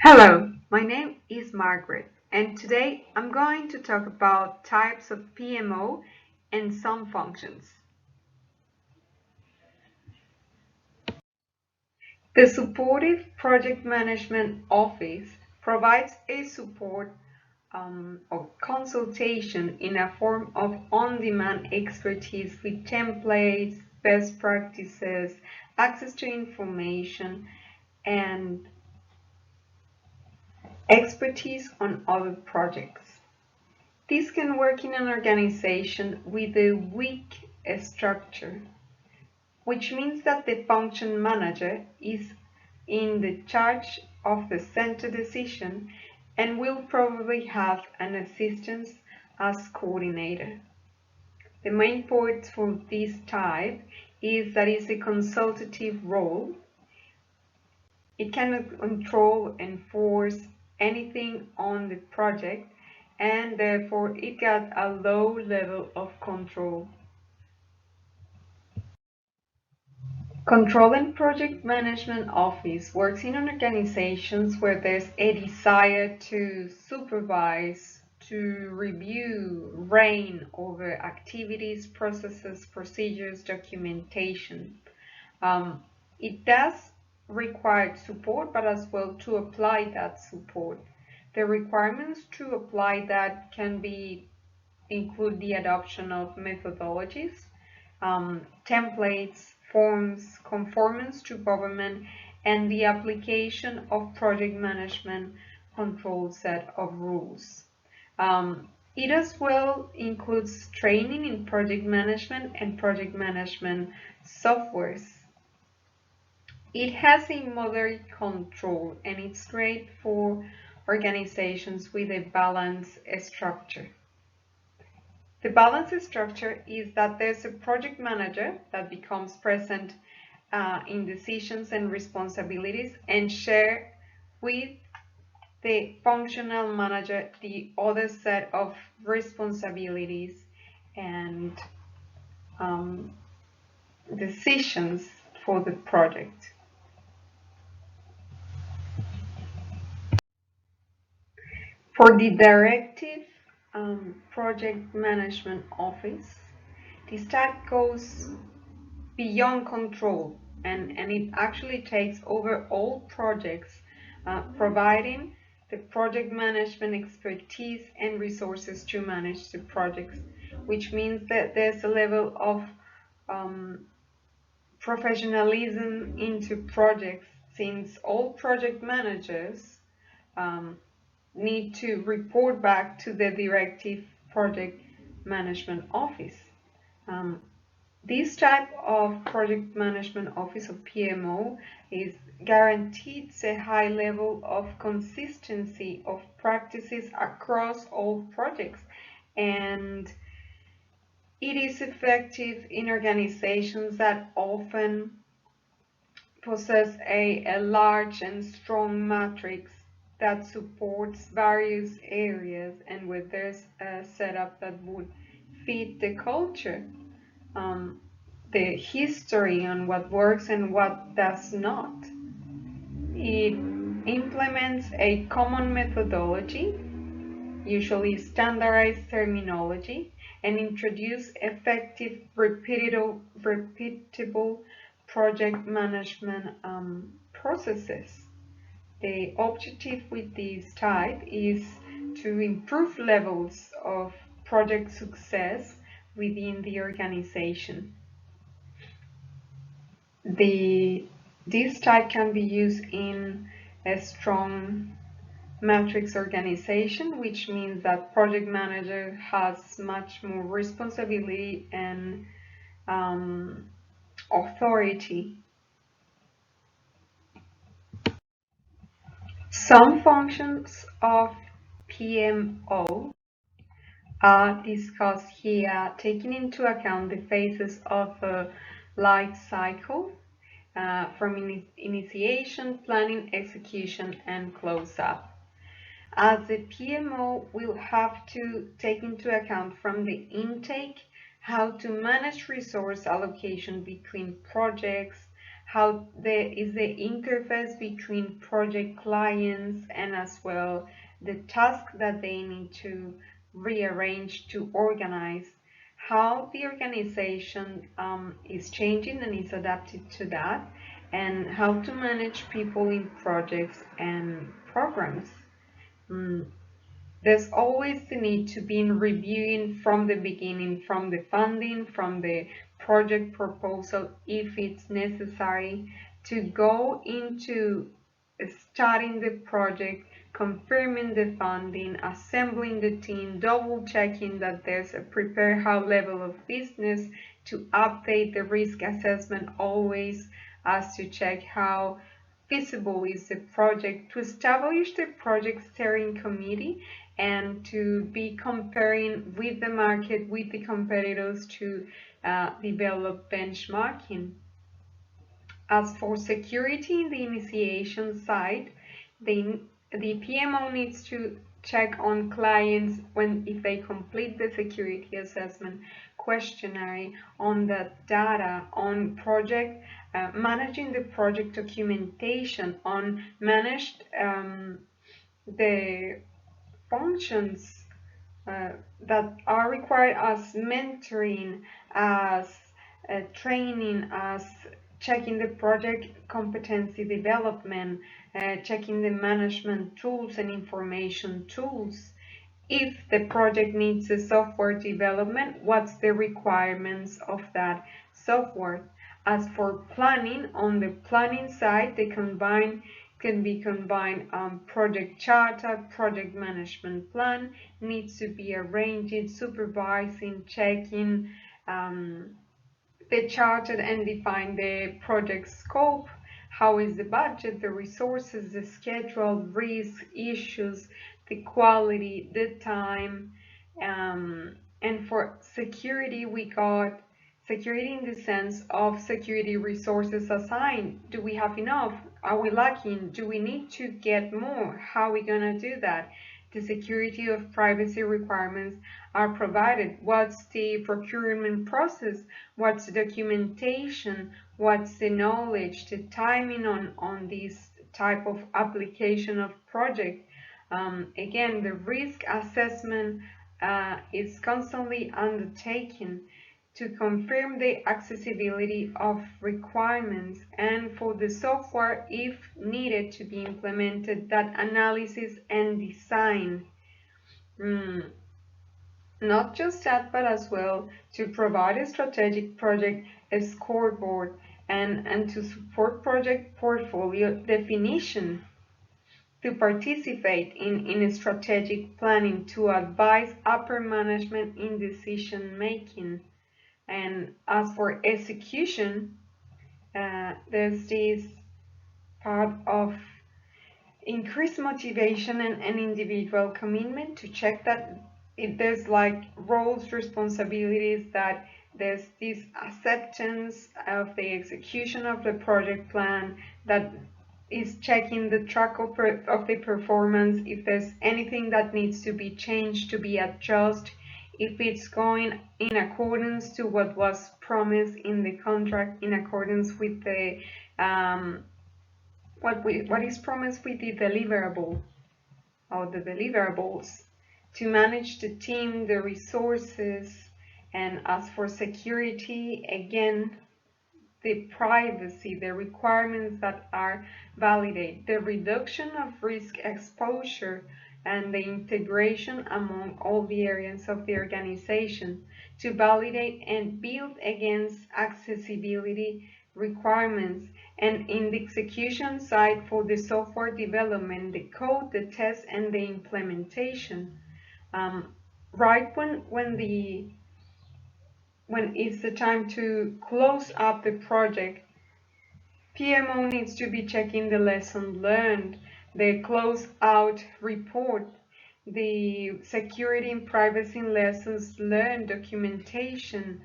Hello, my name is Margaret, and today I'm going to talk about types of PMO and some functions. The Supportive Project Management Office provides a support or consultation in a form of on-demand expertise with templates, best practices, access to information, and expertise on other projects. This can work in an organization with a weak structure, which means that the function manager is in the charge of the center decision and will probably have an assistant as coordinator. The main point for this type is that it's a consultative role. It cannot control and force anything on the project, and therefore it got a low level of control. Control and Project Management Office works in organizations where there's a desire to supervise, to review, reign over activities, processes, procedures, documentation. It does require support, but as well to apply that support. The requirements to apply that can include the adoption of methodologies, templates, forms, conformance to government, and the application of project management control set of rules. It as well includes training in project management and project management softwares. It has a moderate control, and it's great for organizations with a balanced structure. The balanced structure is that there's a project manager that becomes present in decisions and responsibilities and share with the functional manager the other set of responsibilities and decisions for the project. For the Directive Project Management Office, this type goes beyond control and it actually takes over all projects, providing the project management expertise and resources to manage the projects, which means that there's a level of professionalism into projects, since all project managers need to report back to the Directive Project Management Office. This type of project management office of PMO is guaranteed a high level of consistency of practices across all projects, and it is effective in organizations that often possess a large and strong matrix that supports various areas and where there's a setup that would fit the culture, the history on what works and what does not. It implements a common methodology, usually standardized terminology, and introduce effective, repeatable project management processes. The objective with this type is to improve levels of project success within the organization. This type can be used in a strong matrix organization, which means that project manager has much more responsibility and authority. Some functions of PMO are discussed here, taking into account the phases of a life cycle from initiation, planning, execution, and close-up. As the PMO will have to take into account from the intake how to manage resource allocation between projects, how is the interface between project clients, and as well the task that they need to rearrange to organize, how the organization is changing and is adapted to that, and how to manage people in projects and programs. Mm, there's always the need to be in reviewing from the beginning, from the funding, from the project proposal, if it's necessary, to go into starting the project, confirming the funding, assembling the team, double checking that there's a prepared high level of business, to update the risk assessment always, as to check how feasible is the project, to establish the project steering committee, and to be comparing with the market, with the competitors, to develop benchmarking. As for security in the initiation side, the PMO needs to check on clients if they complete the security assessment questionnaire, on the data, on project, managing the project documentation, on managed the functions that are required, as mentoring, as training, as checking the project competency development, checking the management tools and information tools. If the project needs a software development, what's the requirements of that software? As for planning, on the planning side, they can be combined. Project charter, project management plan needs to be arranged, supervising, checking the charter, and define the project scope. How is the budget, the resources, the schedule, risk, issues, the quality, the time. And for security, we got security in the sense of security resources assigned. Do we have enough? Are we lacking? Do we need to get more? How are we going to do that? The security of privacy requirements are provided. What's the procurement process? What's the documentation? What's the knowledge, the timing on this type of application of project? Again, the risk assessment is constantly undertaken to confirm the accessibility of requirements, and for the software, if needed to be implemented, that analysis and design. Not just that, but as well to provide a strategic project scoreboard, and to support project portfolio definition, to participate in strategic planning, to advise upper management in decision making. And as for execution, there's this part of increased motivation and individual commitment, to check that if there's like roles, responsibilities, that there's this acceptance of the execution of the project plan, that is checking the track of the performance, if there's anything that needs to be changed, to be adjusted, if it's going in accordance to what was promised in the contract, in accordance with the what is promised with the deliverable or the deliverables, to manage the team, the resources. And as for security, again, the privacy, the requirements that are validated, the reduction of risk exposure, and the integration among all the areas of the organization, to validate and build against accessibility requirements. And in the execution side, for the software development, the code, the test, and the implementation. Right when it's the time to close up the project, PMO needs to be checking the lesson learned, the close-out report, the security and privacy lessons learned documentation,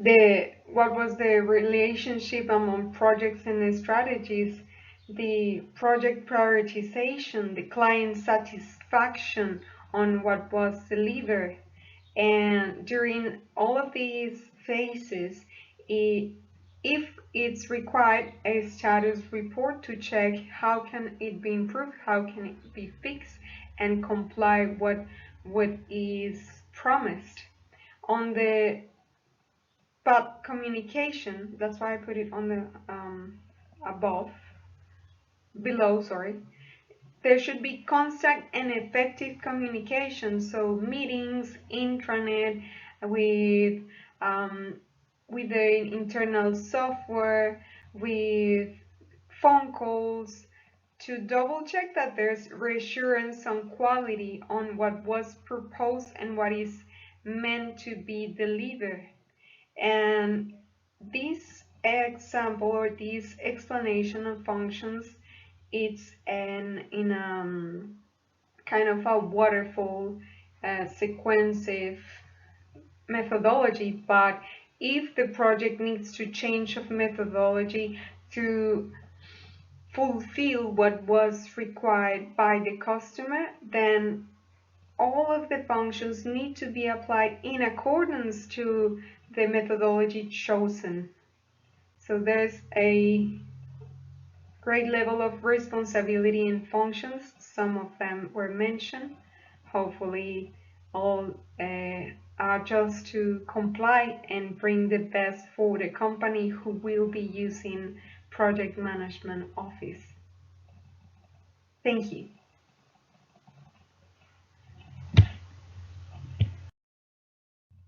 what was the relationship among projects and strategies, the project prioritization, the client satisfaction on what was delivered. And during all of these phases, If it's required, a status report to check how can it be improved, how can it be fixed, and comply what is promised. On the but communication, that's why I put it on the below, sorry. There should be constant and effective communication, so meetings, intranet, with with the internal software, with phone calls, to double check that there's reassurance on quality on what was proposed and what is meant to be delivered. And this example or this explanation of functions, it's in kind of a waterfall sequentive methodology, but if the project needs to change of methodology to fulfill what was required by the customer, then all of the functions need to be applied in accordance to the methodology chosen. So there's a great level of responsibility in functions. Some of them were mentioned. Hopefully all are just to comply and bring the best for the company who will be using Project Management Office. Thank you.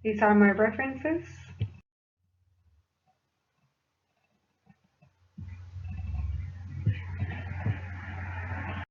These are my references.